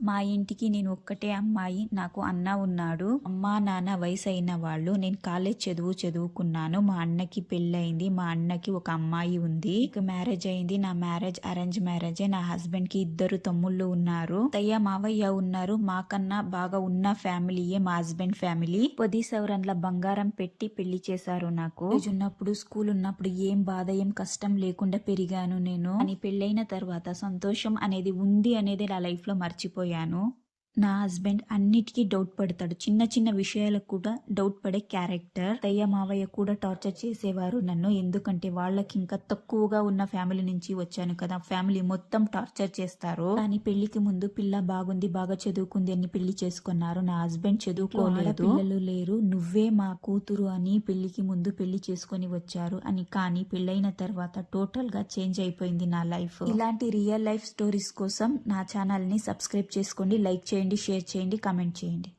మా ఇంటికి నేను ఒక్కటే అమ్మాయి. నాకు అన్న ఉన్నాడు. అమ్మా నాన్న వయసు అయిన వాళ్ళు. నేను కాలేజ్ చదువుకున్నాను. మా అన్నకి పెళ్ళయింది. మా అన్నకి ఒక అమ్మాయి ఉంది. ఇక మ్యారేజ్ అయింది. నా మ్యారేజ్ అరేంజ్ మ్యారేజే. నా హస్బెండ్ కి 2 తమ్ముళ్ళు ఉన్నారు. అత్తయ్య మావయ్య ఉన్నారు. మాకన్నా బాగా ఉన్న ఫ్యామిలీయే మా హస్బెండ్ ఫ్యామిలీ. 10 సవరన్ల బంగారం పెట్టి పెళ్లి చేశారు నాకు. ఉన్నప్పుడు స్కూల్ ఉన్నప్పుడు ఏం బాధ ఏం కష్టం లేకుండా పెరిగాను నేను. అని పెళ్ళైన తర్వాత సంతోషం అనేది ఉంది అనేది నా లైఫ్ లో మర్చిపోయాను. నా హస్బెండ్ అన్నిటికీ డౌట్ పడతాడు. చిన్న చిన్న విషయాలకు కూడా డౌట్ పడే క్యారెక్టర్. అత్తయ్య మావయ్య కూడా టార్చర్ చేసేవారు నన్ను. ఎందుకంటే వాళ్ళకి ఇంకా తక్కువగా ఉన్న ఫ్యామిలీ నుంచి వచ్చాను కదా, ఫ్యామిలీ మొత్తం టార్చర్ చేస్తారు. కానీ పెళ్లికి ముందు పిల్ల బాగుంది, బాగా చదువుకుంది అని పెళ్లి చేసుకున్నారు. నా హస్బెండ్ చదువుకోలేదు, పిల్లలు లేరు, నువ్వే మా కూతురు అని పెళ్లికి ముందు పెళ్లి చేసుకొని వచ్చారు అని. కానీ పెళ్ళైన తర్వాత టోటల్ గా చేంజ్ అయిపోయింది నా లైఫ్. ఇలాంటి రియల్ లైఫ్ స్టోరీస్ కోసం నా ఛానల్ ని సబ్స్క్రైబ్ చేసుకోండి, లైక్ చేయండి, షేర్ చేయండి, కామెంట్ చేయండి.